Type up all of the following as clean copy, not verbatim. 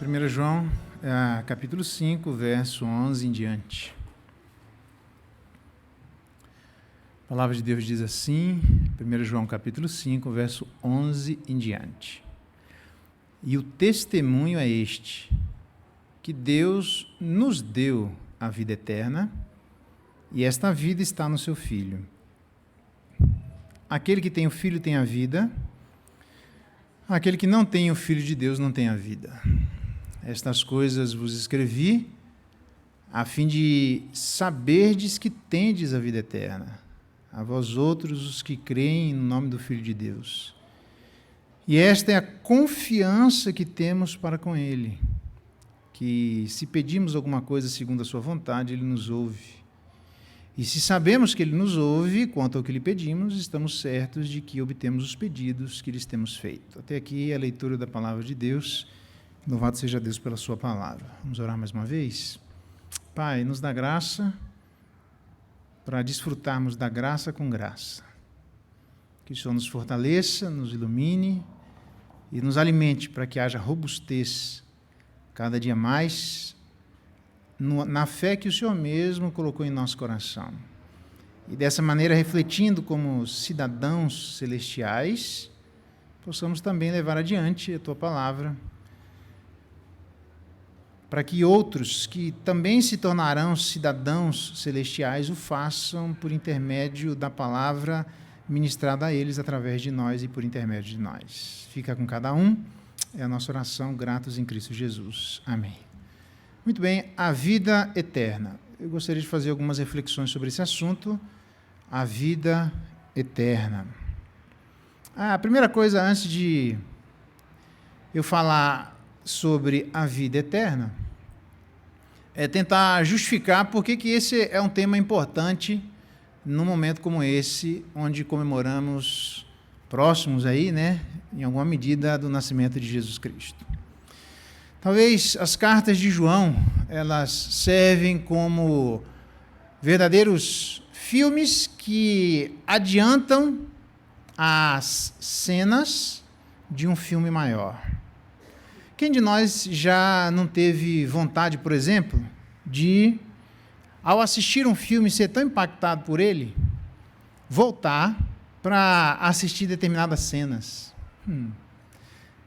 1 João, capítulo 5, verso 11 em diante. A palavra de Deus diz assim, 1 João, capítulo 5, verso 11 em diante. E o testemunho é este, que Deus nos deu a vida eterna, e esta vida está no seu Filho. Aquele que tem o Filho tem a vida, aquele que não tem o Filho de Deus não tem a vida. Estas coisas vos escrevi, a fim de saberdes que tendes a vida eterna, a vós outros os que creem no nome do Filho de Deus. E esta é a confiança que temos para com Ele, que se pedimos alguma coisa segundo a sua vontade, Ele nos ouve. E se sabemos que Ele nos ouve, quanto ao que lhe pedimos, estamos certos de que obtemos os pedidos que lhes temos feito. Até aqui a leitura da palavra de Deus. Louvado seja Deus pela sua palavra. Vamos orar mais uma vez? Pai, nos dá graça para desfrutarmos da graça com graça. Que o Senhor nos fortaleça, nos ilumine e nos alimente para que haja robustez cada dia mais na fé que o Senhor mesmo colocou em nosso coração. E dessa maneira, refletindo como cidadãos celestiais, possamos também levar adiante a Tua palavra, para que outros que também se tornarão cidadãos celestiais o façam por intermédio da palavra ministrada a eles através de nós e por intermédio de nós. Fica com cada um, é a nossa oração, gratos em Cristo Jesus. Amém. Muito bem, a vida eterna. Eu gostaria de fazer algumas reflexões sobre esse assunto, a vida eterna. A primeira coisa, antes de eu falar sobre a vida eterna, é tentar justificar por que esse é um tema importante num momento como esse, onde comemoramos próximos aí, né, em alguma medida, do nascimento de Jesus Cristo. Talvez as cartas de João, elas servem como verdadeiros filmes que adiantam as cenas de um filme maior. Quem de nós já não teve vontade, por exemplo, de, ao assistir um filme, ser tão impactado por ele, voltar para assistir determinadas cenas?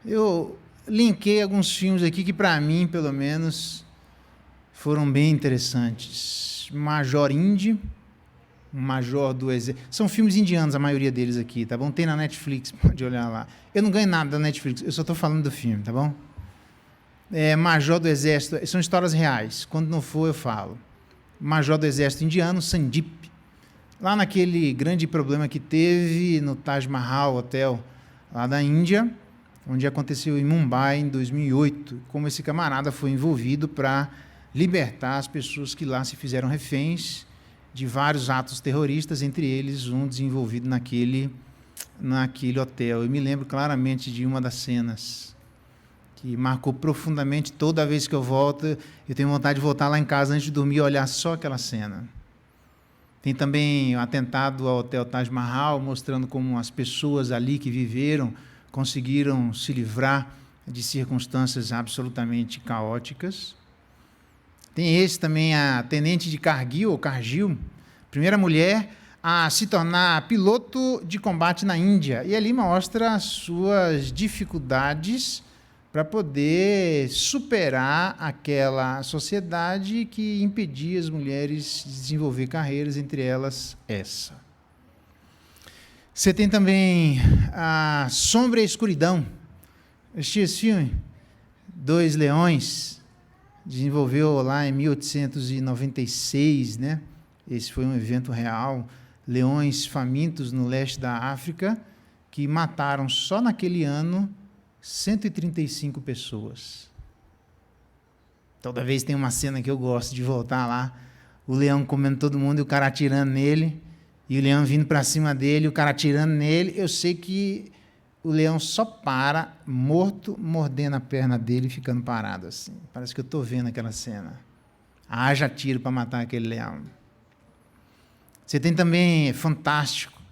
Eu linkei alguns filmes aqui que, para mim, pelo menos, foram bem interessantes. Major Indy, Major do Exército. São filmes indianos, a maioria deles aqui, tá bom? Tem na Netflix, pode olhar lá. Eu não ganho nada da Netflix, eu só estou falando do filme, tá bom? Major do Exército, são histórias reais. Quando não for, eu falo. Major do Exército Indiano, Sandeep. Lá naquele grande problema que teve no Taj Mahal Hotel, lá da Índia, onde aconteceu em Mumbai, em 2008, como esse camarada foi envolvido para libertar as pessoas que lá se fizeram reféns de vários atos terroristas, entre eles um desenvolvido naquele hotel. Eu me lembro claramente de uma das cenas que marcou profundamente. Toda vez que eu volto, eu tenho vontade de voltar lá em casa antes de dormir e olhar só aquela cena. Tem também o atentado ao Hotel Taj Mahal, mostrando como as pessoas ali que viveram conseguiram se livrar de circunstâncias absolutamente caóticas. Tem esse também, a tenente de Cargill, primeira mulher a se tornar piloto de combate na Índia. E ali mostra as suas dificuldades para poder superar aquela sociedade que impedia as mulheres de desenvolver carreiras, entre elas essa. Você tem também a Sombra e a Escuridão. Assistiu esse filme? Dois Leões. Desenvolveu lá em 1896, né? Esse foi um evento real. Leões famintos no leste da África, que mataram só naquele ano 135 pessoas. Toda vez tem uma cena que eu gosto de voltar lá, o leão comendo todo mundo e o cara atirando nele, e o leão vindo para cima dele, o cara atirando nele. Eu sei que o leão só para, morto, mordendo a perna dele e ficando parado assim. Parece que eu estou vendo aquela cena. Haja tiro para matar aquele leão. Você tem também, fantástico,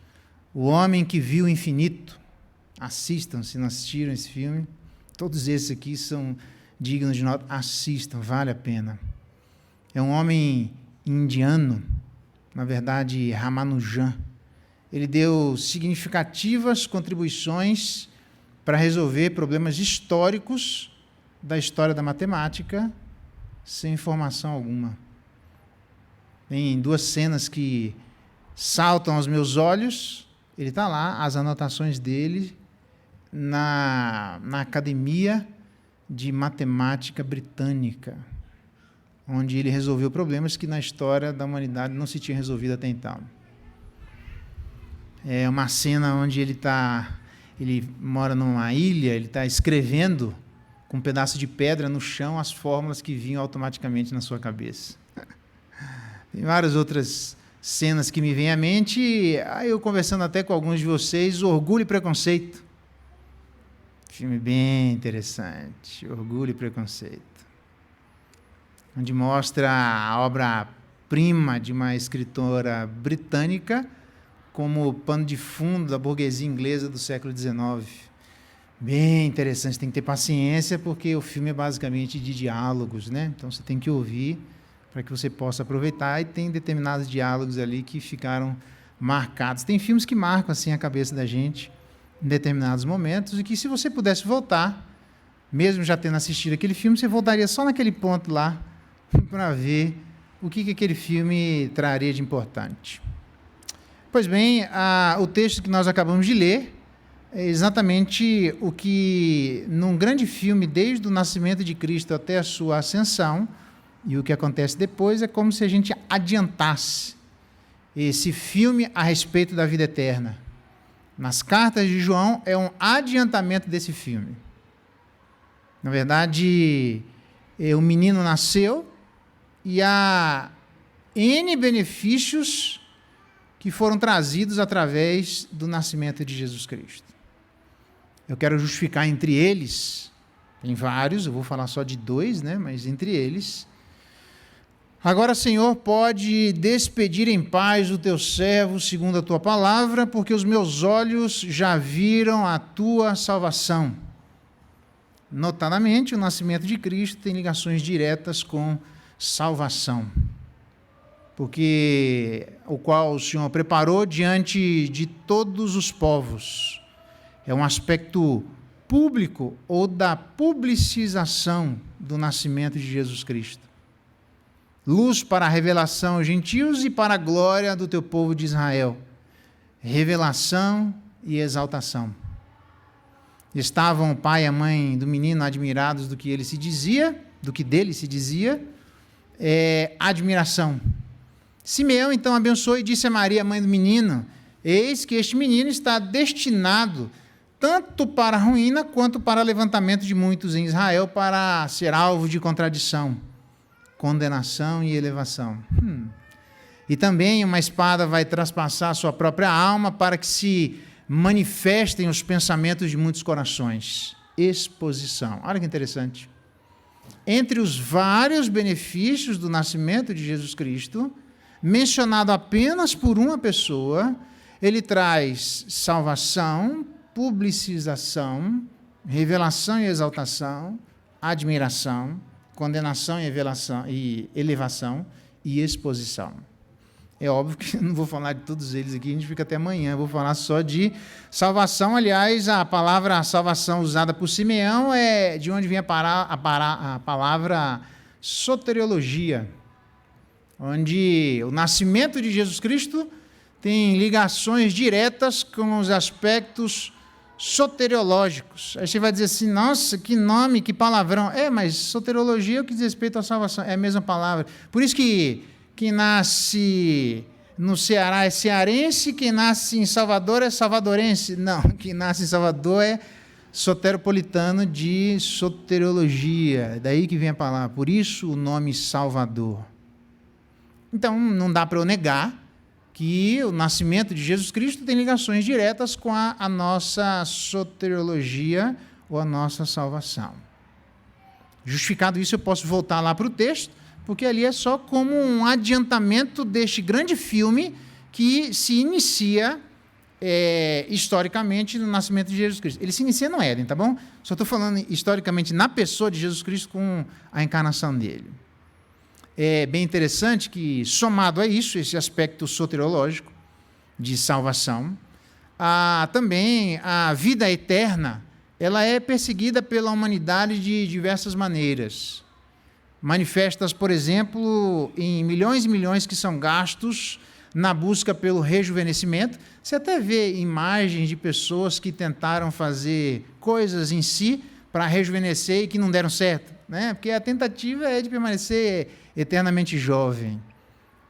O Homem que Viu o Infinito. Assistam, se não assistiram esse filme. Todos esses aqui são digno de nota. Assistam, vale a pena. É um homem indiano, na verdade, Ramanujan. Ele deu significativas contribuições para resolver problemas históricos da história da matemática sem informação alguma. Tem duas cenas que saltam aos meus olhos. Ele está lá, as anotações dele, na Academia de Matemática Britânica, onde ele resolveu problemas que na história da humanidade não se tinha resolvido até então. É uma cena onde ele mora numa ilha, ele está escrevendo com um pedaço de pedra no chão as fórmulas que vinham automaticamente na sua cabeça. Tem várias outras cenas que me vêm à mente, aí eu conversando até com alguns de vocês, Orgulho e Preconceito. Filme bem interessante, Orgulho e Preconceito, onde mostra a obra-prima de uma escritora britânica como pano de fundo da burguesia inglesa do século XIX. Bem interessante, tem que ter paciência, porque o filme é basicamente de diálogos, né? Então você tem que ouvir para que você possa aproveitar, e tem determinados diálogos ali que ficaram marcados. Tem filmes que marcam assim a cabeça da gente em determinados momentos, e que se você pudesse voltar, mesmo já tendo assistido aquele filme, você voltaria só naquele ponto lá para ver o que aquele filme traria de importante. Pois bem, o texto que nós acabamos de ler é exatamente o que, num grande filme, desde o nascimento de Cristo até a sua ascensão, e o que acontece depois é como se a gente adiantasse esse filme a respeito da vida eterna. Nas cartas de João é um adiantamento desse filme. Na verdade, o menino nasceu e há N benefícios que foram trazidos através do nascimento de Jesus Cristo. Eu quero justificar entre eles, tem vários, eu vou falar só de 2, né? Mas entre eles: agora, Senhor, pode despedir em paz o teu servo segundo a tua palavra, porque os meus olhos já viram a tua salvação. Notadamente, o nascimento de Cristo tem ligações diretas com salvação, porque o qual o Senhor preparou diante de todos os povos. É um aspecto público ou da publicização do nascimento de Jesus Cristo. Luz para a revelação aos gentios e para a glória do teu povo de Israel. Revelação e exaltação. Estavam o pai e a mãe do menino admirados do que ele se dizia, do que dele se dizia, admiração. Simeão então abençoou e disse a Maria, mãe do menino: eis que este menino está destinado tanto para a ruína quanto para o levantamento de muitos em Israel, para ser alvo de contradição, condenação e elevação. E também uma espada vai traspassar a sua própria alma, para que se manifestem os pensamentos de muitos corações. Exposição. Olha que interessante. Entre os vários benefícios do nascimento de Jesus Cristo, mencionado apenas por uma pessoa, ele traz salvação, publicização, revelação e exaltação, admiração, condenação e elevação e exposição. É óbvio que eu não vou falar de todos eles aqui, a gente fica até amanhã, eu vou falar só de salvação. Aliás, a palavra salvação usada por Simeão é de onde vem a palavra soteriologia, onde o nascimento de Jesus Cristo tem ligações diretas com os aspectos soteriológicos. Aí você vai dizer assim: nossa, que nome, que palavrão. Mas soteriologia é o que diz respeito à salvação, é a mesma palavra. Por isso que quem nasce no Ceará é cearense, quem nasce em Salvador é salvadorense. Não, quem nasce em Salvador é soteropolitano de soteriologia. É daí que vem a palavra. Por isso o nome Salvador. Então, não dá para eu negar que o nascimento de Jesus Cristo tem ligações diretas com a nossa soteriologia ou a nossa salvação. Justificado isso, eu posso voltar lá para o texto, porque ali é só como um adiantamento deste grande filme que se inicia historicamente no nascimento de Jesus Cristo. Ele se inicia no Éden, tá bom? Só estou falando historicamente na pessoa de Jesus Cristo com a encarnação dele. É bem interessante que, somado a isso, esse aspecto soteriológico de salvação, também a vida eterna, ela é perseguida pela humanidade de diversas maneiras. Manifestas, por exemplo, em milhões e milhões que são gastos na busca pelo rejuvenescimento. Você até vê imagens de pessoas que tentaram fazer coisas em si para rejuvenescer e que não deram certo, né? Porque a tentativa é de permanecer eternamente jovem.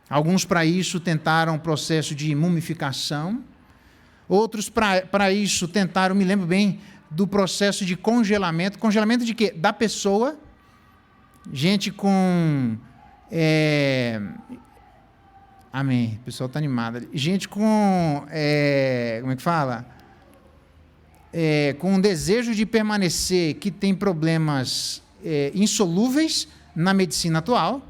Alguns, para isso, tentaram o processo de mumificação. Outros, para isso, tentaram, me lembro bem, do processo de congelamento. Congelamento de quê? Da pessoa. Gente com... Amém. O pessoal está animado. Gente com... como é que fala? Com o desejo de permanecer, que tem problemas insolúveis na medicina atual.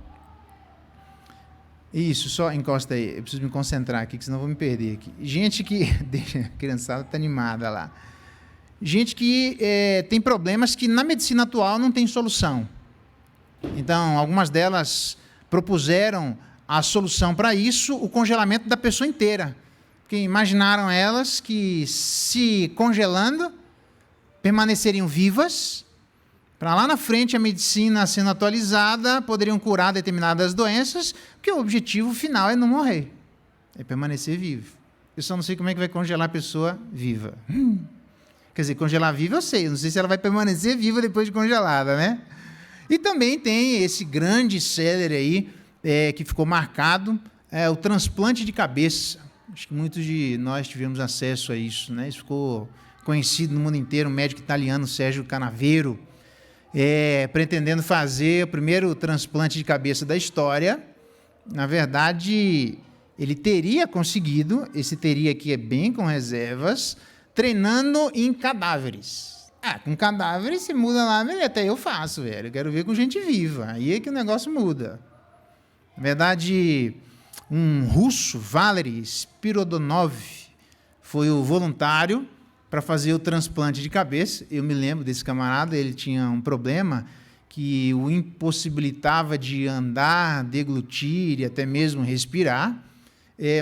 Isso, só encosta aí. Eu preciso me concentrar aqui, que senão eu vou me perder aqui. Gente que... a criançada está animada lá. Gente que tem problemas que na medicina atual não tem solução. Então, algumas delas propuseram a solução para isso, o congelamento da pessoa inteira. Porque imaginaram elas que, se congelando, permaneceriam vivas, para lá na frente a medicina sendo atualizada, poderiam curar determinadas doenças, porque o objetivo final é não morrer, é permanecer vivo. Eu só não sei como é que vai congelar a pessoa viva. Quer dizer, congelar viva eu sei, não sei se ela vai permanecer viva depois de congelada, né? E também tem esse grande célere aí, que ficou marcado, o transplante de cabeça. Acho que muitos de nós tivemos acesso a isso, né? Isso ficou conhecido no mundo inteiro, o médico italiano Sérgio Canavero, pretendendo fazer o primeiro transplante de cabeça da história. Na verdade, ele teria conseguido, esse teria aqui é bem com reservas, treinando em cadáveres. Com cadáveres, se muda lá, até eu faço, velho. Eu quero ver com gente viva. Aí é que o negócio muda. Na verdade, um russo, Valery Spiridonov, foi o voluntário para fazer o transplante de cabeça. Eu me lembro desse camarada, ele tinha um problema que o impossibilitava de andar, deglutir e até mesmo respirar.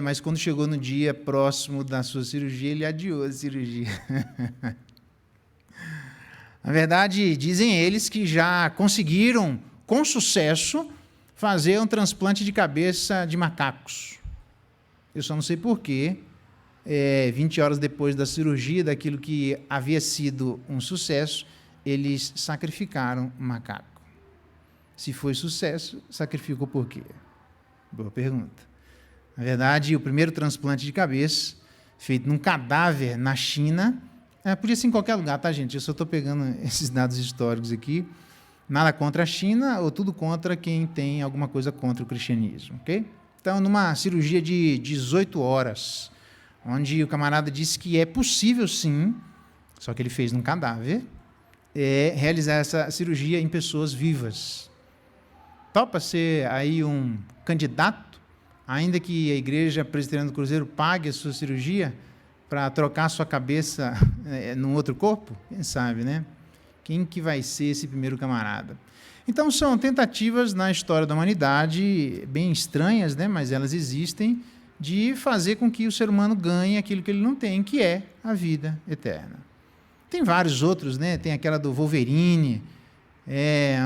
Mas quando chegou no dia próximo da sua cirurgia, ele adiou a cirurgia. Na verdade, dizem eles que já conseguiram, com sucesso, fazer um transplante de cabeça de macacos. Eu só não sei porquê, 20 horas depois da cirurgia, daquilo que havia sido um sucesso, eles sacrificaram um macaco. Se foi sucesso, sacrificou por quê? Boa pergunta. Na verdade, o primeiro transplante de cabeça, feito num cadáver na China, podia ser em qualquer lugar, tá, gente? Eu só estou pegando esses dados históricos aqui. Nada contra a China, ou tudo contra quem tem alguma coisa contra o cristianismo, ok? Então, numa cirurgia de 18 horas, onde o camarada disse que é possível, sim, só que ele fez num cadáver, realizar essa cirurgia em pessoas vivas. Topa ser aí um candidato, ainda que a Igreja Presbiteriana do Cruzeiro pague a sua cirurgia, para trocar sua cabeça num outro corpo? Quem sabe, né? Quem que vai ser esse primeiro camarada? Então, são tentativas na história da humanidade, bem estranhas, né? Mas elas existem, de fazer com que o ser humano ganhe aquilo que ele não tem, que é a vida eterna. Tem vários outros, né? Tem aquela do Wolverine,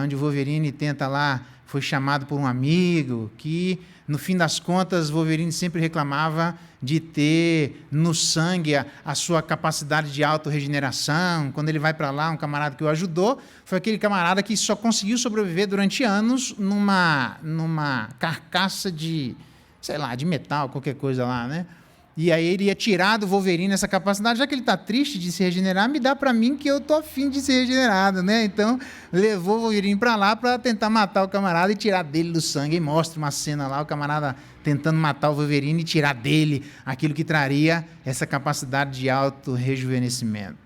onde o Wolverine tenta lá, foi chamado por um amigo, que, no fim das contas, Wolverine sempre reclamava de ter no sangue a sua capacidade de autorregeneração. Quando ele vai para lá, um camarada que o ajudou, foi aquele camarada que só conseguiu sobreviver durante anos numa carcaça de, sei lá, de metal, qualquer coisa lá, né? E aí ele ia tirar do Wolverine essa capacidade, já que ele está triste de se regenerar, me dá para mim que eu estou afim de ser regenerado, né? Então, levou o Wolverine para lá para tentar matar o camarada e tirar dele do sangue. E mostra uma cena lá, o camarada tentando matar o Wolverine e tirar dele aquilo que traria essa capacidade de auto-rejuvenescimento.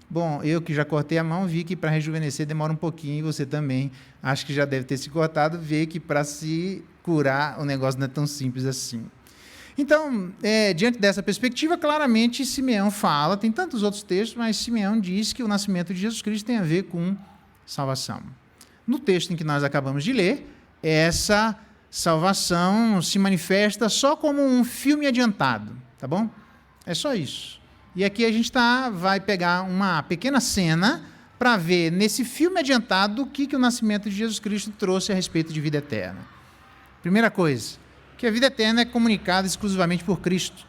Bom, eu que já cortei a mão, vi que para rejuvenescer demora um pouquinho, e você também, acho que já deve ter se cortado, vê que para se curar o negócio não é tão simples assim. Então, diante dessa perspectiva, claramente Simeão fala, tem tantos outros textos, mas Simeão diz que o nascimento de Jesus Cristo tem a ver com salvação. No texto em que nós acabamos de ler, essa salvação se manifesta só como um filme adiantado, tá bom? É só isso. E aqui a gente vai pegar uma pequena cena para ver nesse filme adiantado o que o nascimento de Jesus Cristo trouxe a respeito de vida eterna. Primeira coisa, que a vida eterna é comunicada exclusivamente por Cristo.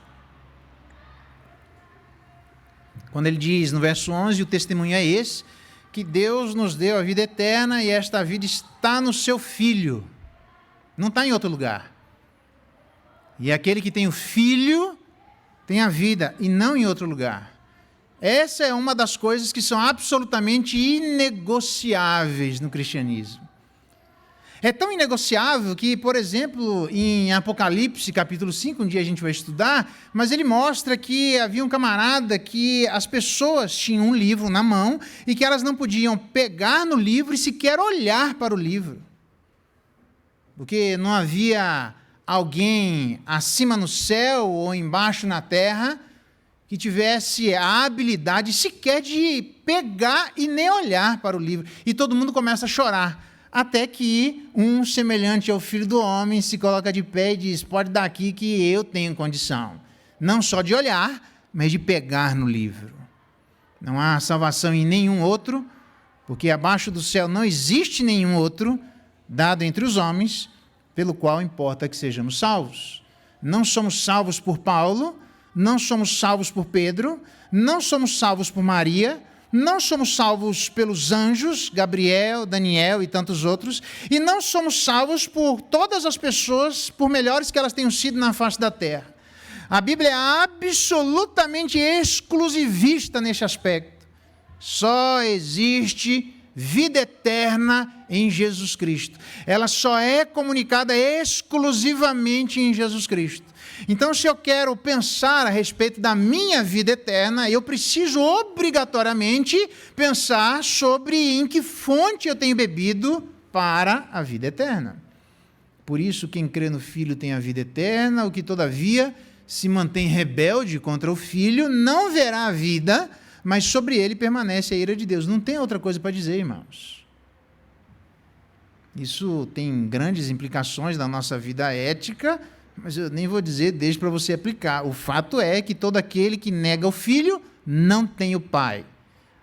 Quando ele diz no verso 11, o testemunho é esse, que Deus nos deu a vida eterna e esta vida está no seu Filho. Não está em outro lugar. E aquele que tem o Filho tem a vida e não em outro lugar. Essa é uma das coisas que são absolutamente inegociáveis no cristianismo. É tão inegociável que, por exemplo, em Apocalipse, capítulo 5, um dia a gente vai estudar, mas ele mostra que havia um camarada que as pessoas tinham um livro na mão e que elas não podiam pegar no livro e sequer olhar para o livro. Porque não havia alguém acima no céu ou embaixo na terra que tivesse a habilidade sequer de pegar e nem olhar para o livro. E todo mundo começa a chorar. Até que um semelhante ao Filho do Homem se coloca de pé e diz, pode dar aqui que eu tenho condição. Não só de olhar, mas de pegar no livro. Não há salvação em nenhum outro, porque abaixo do céu não existe nenhum outro dado entre os homens, pelo qual importa que sejamos salvos. Não somos salvos por Paulo, não somos salvos por Pedro, não somos salvos por Maria, não somos salvos pelos anjos, Gabriel, Daniel e tantos outros, e não somos salvos por todas as pessoas, por melhores que elas tenham sido na face da terra. A Bíblia é absolutamente exclusivista neste aspecto. Só existe vida eterna em Jesus Cristo. Ela só é comunicada exclusivamente em Jesus Cristo. Então, se eu quero pensar a respeito da minha vida eterna, eu preciso obrigatoriamente pensar sobre em que fonte eu tenho bebido para a vida eterna. Por isso, quem crê no Filho tem a vida eterna, o que, todavia, se mantém rebelde contra o Filho, não verá a vida, mas sobre ele permanece a ira de Deus. Não tem outra coisa para dizer, irmãos. Isso tem grandes implicações na nossa vida ética, mas eu nem vou dizer, deixa para você aplicar. O fato é que todo aquele que nega o Filho não tem o Pai.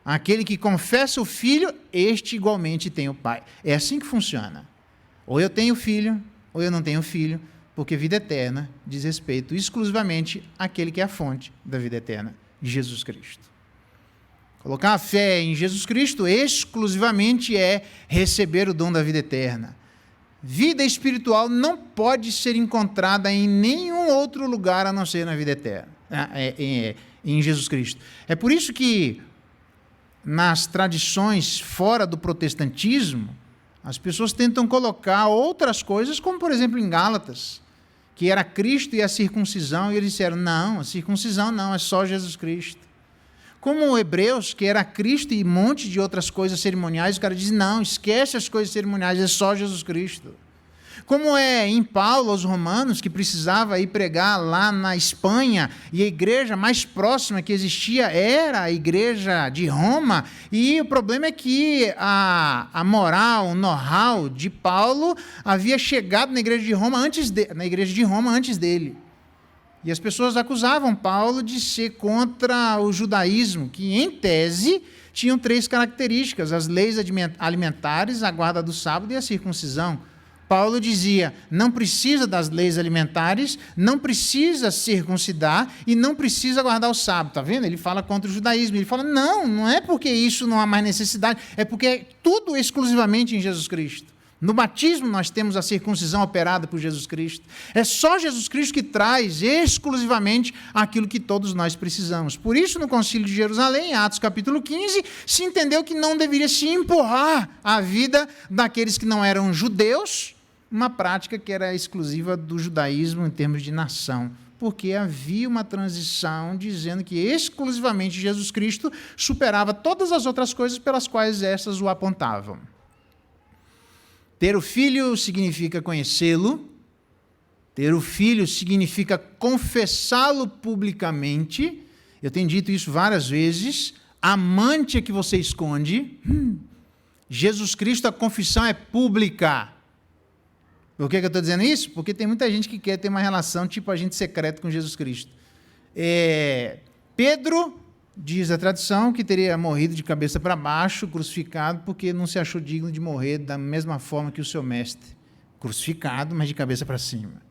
Aquele que confessa o Filho, este igualmente tem o Pai. É assim que funciona. Ou eu tenho Filho, ou eu não tenho Filho, porque vida eterna diz respeito exclusivamente àquele que é a fonte da vida eterna, Jesus Cristo. Colocar a fé em Jesus Cristo exclusivamente é receber o dom da vida eterna. Vida espiritual não pode ser encontrada em nenhum outro lugar a não ser na vida eterna, em Jesus Cristo. É por isso que nas tradições fora do protestantismo, as pessoas tentam colocar outras coisas, como por exemplo em Gálatas, que era Cristo e a circuncisão, e eles disseram, não, a circuncisão não, é só Jesus Cristo. Como Hebreus, que era Cristo e um monte de outras coisas cerimoniais, o cara diz, não, esquece as coisas cerimoniais, é só Jesus Cristo. Como é em Paulo aos Romanos, que precisava ir pregar lá na Espanha, e a igreja mais próxima que existia era a igreja de Roma, e o problema é que a moral, o know-how de Paulo havia chegado na igreja de Roma antes dele. E as pessoas acusavam Paulo de ser contra o judaísmo, que, em tese, tinham 3 características: as leis alimentares, a guarda do sábado e a circuncisão. Paulo dizia, não precisa das leis alimentares, não precisa circuncidar e não precisa guardar o sábado. Está vendo? Ele fala contra o judaísmo. Ele fala, não é porque isso não há mais necessidade, é porque é tudo exclusivamente em Jesus Cristo. No batismo nós temos a circuncisão operada por Jesus Cristo. É só Jesus Cristo que traz exclusivamente aquilo que todos nós precisamos. Por isso, no Concílio de Jerusalém, em Atos capítulo 15, se entendeu que não deveria se empurrar a vida daqueles que não eram judeus, uma prática que era exclusiva do judaísmo em termos de nação, porque havia uma transição dizendo que exclusivamente Jesus Cristo superava todas as outras coisas pelas quais essas o apontavam. Ter o Filho significa conhecê-lo, Ter o Filho significa confessá-lo publicamente. Eu tenho dito isso várias vezes. Amante é que você esconde. Jesus Cristo, a confissão é pública. Por que eu estou dizendo isso? Porque tem muita gente que quer ter uma relação tipo agente secreto com Jesus Cristo. Pedro, diz a tradição, que teria morrido de cabeça para baixo, crucificado, porque não se achou digno de morrer da mesma forma que o seu mestre. Crucificado, mas de cabeça para cima.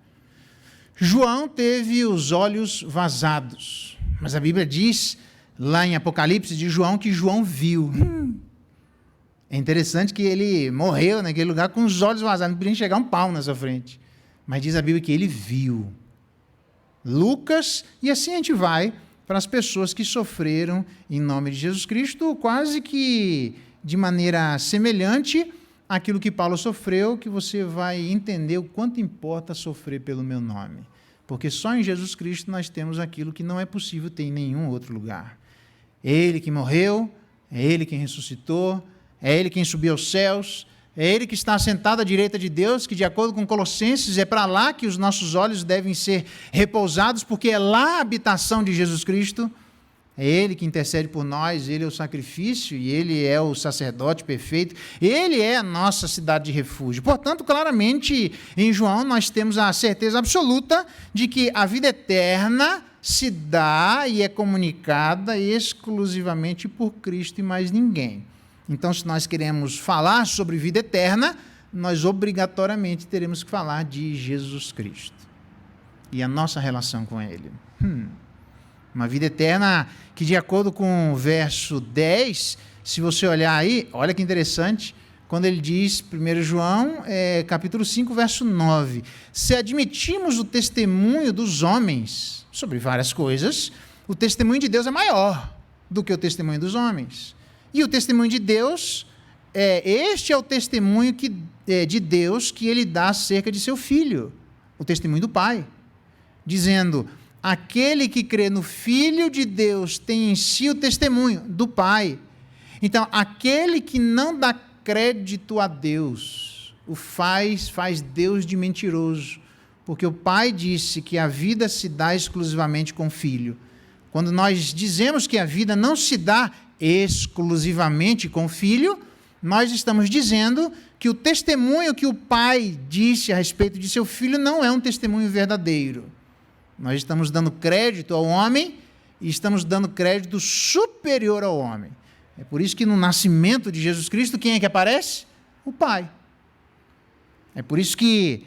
João teve os olhos vazados. Mas a Bíblia diz, lá em Apocalipse de João, que João viu. É interessante que ele morreu naquele lugar com os olhos vazados, não podia enxergar um pau na sua frente. Mas diz a Bíblia que ele viu. Lucas, e assim a gente vai para as pessoas que sofreram em nome de Jesus Cristo, quase que de maneira semelhante àquilo que Paulo sofreu, que você vai entender o quanto importa sofrer pelo meu nome. Porque só em Jesus Cristo nós temos aquilo que não é possível ter em nenhum outro lugar. É Ele que morreu, é Ele quem ressuscitou, é Ele quem subiu aos céus, é Ele que está sentado à direita de Deus, que de acordo com Colossenses é para lá que os nossos olhos devem ser repousados, porque é lá a habitação de Jesus Cristo. É Ele que intercede por nós, Ele é o sacrifício e Ele é o sacerdote perfeito. Ele é a nossa cidade de refúgio. Portanto, claramente, em João, nós temos a certeza absoluta de que a vida eterna se dá e é comunicada exclusivamente por Cristo e mais ninguém. Então, se nós queremos falar sobre vida eterna, nós obrigatoriamente teremos que falar de Jesus Cristo e a nossa relação com Ele. Uma vida eterna que, de acordo com o verso 10, se você olhar aí, olha que interessante, quando ele diz, 1 João, capítulo 5, verso 9, se admitirmos o testemunho dos homens sobre várias coisas, o testemunho de Deus é maior do que o testemunho dos homens. E o testemunho de Deus, este é o testemunho de Deus que ele dá acerca de seu Filho, o testemunho do Pai, dizendo, aquele que crê no Filho de Deus tem em si o testemunho do Pai. Então, aquele que não dá crédito a Deus, faz Deus de mentiroso, porque o Pai disse que a vida se dá exclusivamente com o Filho. Quando nós dizemos que a vida não se dá exclusivamente com o Filho, nós estamos dizendo que o testemunho que o Pai disse a respeito de seu Filho não é um testemunho verdadeiro. Nós estamos dando crédito ao homem e estamos dando crédito superior ao homem. É por isso que no nascimento de Jesus Cristo, quem é que aparece? O Pai. É por isso que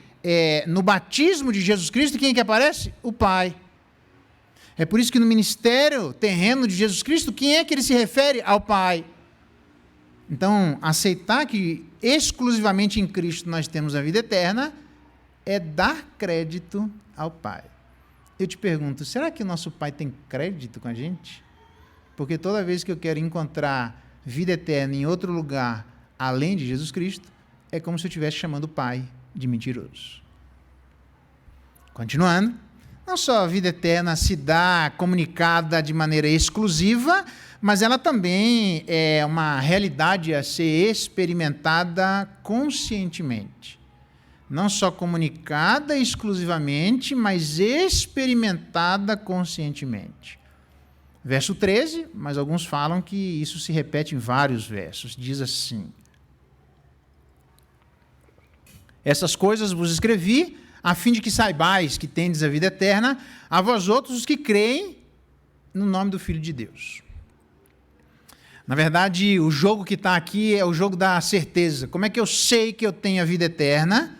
no batismo de Jesus Cristo, quem é que aparece? O Pai. É por isso que no ministério terreno de Jesus Cristo, quem é que ele se refere? Ao Pai. Então, aceitar que exclusivamente em Cristo nós temos a vida eterna é dar crédito ao Pai. Eu te pergunto, será que o nosso Pai tem crédito com a gente? Porque toda vez que eu quero encontrar vida eterna em outro lugar, além de Jesus Cristo, é como se eu estivesse chamando o Pai de mentiroso. Continuando, não só a vida eterna se dá comunicada de maneira exclusiva, mas ela também é uma realidade a ser experimentada conscientemente. Não só comunicada exclusivamente, mas experimentada conscientemente. Verso 13, mas alguns falam que isso se repete em vários versos. Diz assim: essas coisas vos escrevi, a fim de que saibais que tendes a vida eterna, a vós outros os que creem no nome do Filho de Deus. Na verdade, o jogo que está aqui é o jogo da certeza. Como é que eu sei que eu tenho a vida eterna?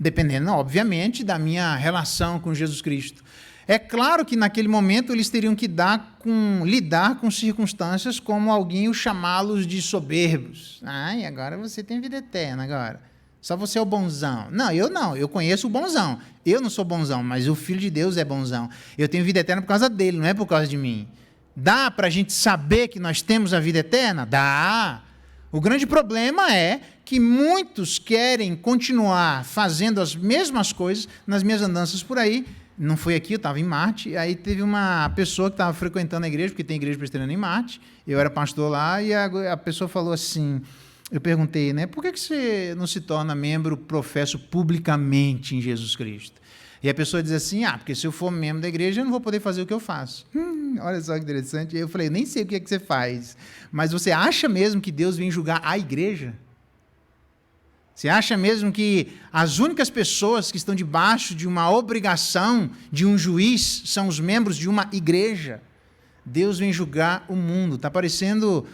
Dependendo, obviamente, da minha relação com Jesus Cristo. É claro que naquele momento eles teriam que lidar com circunstâncias como alguém os chamá-los de soberbos. E agora você tem vida eterna, agora. Só você é o bonzão. Não, eu conheço o bonzão. Eu não sou bonzão, mas o Filho de Deus é bonzão. Eu tenho vida eterna por causa dele, não é por causa de mim. Dá para a gente saber que nós temos a vida eterna? Dá. O grande problema é que muitos querem continuar fazendo as mesmas coisas nas minhas andanças por aí. Não foi aqui, eu estava em Marte, aí teve uma pessoa que estava frequentando a igreja, porque tem igreja presbiteriana em Marte, eu era pastor lá, e a pessoa falou assim, Eu perguntei, né, por que você não se torna membro, professo publicamente em Jesus Cristo? E a pessoa diz assim, porque se eu for membro da igreja, eu não vou poder fazer o que eu faço. Olha só que interessante. Eu falei, nem sei o que é que você faz, mas você acha mesmo que Deus vem julgar a igreja? Você acha mesmo que as únicas pessoas que estão debaixo de uma obrigação de um juiz são os membros de uma igreja? Deus vem julgar o mundo. Está aparecendo,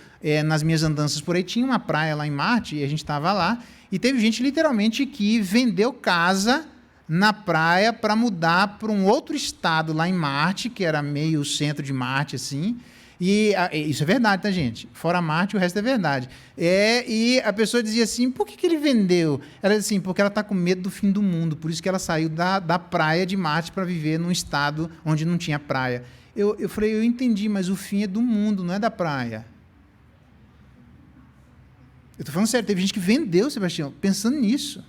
nas minhas andanças por aí, tinha uma praia lá em Marte, e a gente estava lá, e teve gente literalmente que vendeu casa na praia para mudar para um outro estado lá em Marte, que era meio o centro de Marte, assim. E isso é verdade, tá, gente? Fora Marte, o resto é verdade. E a pessoa dizia assim, por que ele vendeu? Ela dizia assim, porque ela está com medo do fim do mundo, por isso que ela saiu da praia de Marte para viver num estado onde não tinha praia. Eu falei, eu entendi, mas o fim é do mundo, não é da praia. Eu estou falando sério, teve gente que vendeu, Sebastião, pensando nisso.